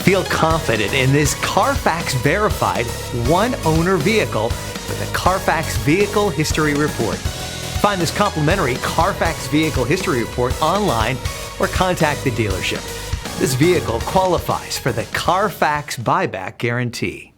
Feel confident in this Carfax verified one-owner vehicle with a Carfax Vehicle History Report. Find this complimentary Carfax Vehicle History Report online or contact the dealership. This vehicle qualifies for the Carfax Buyback Guarantee.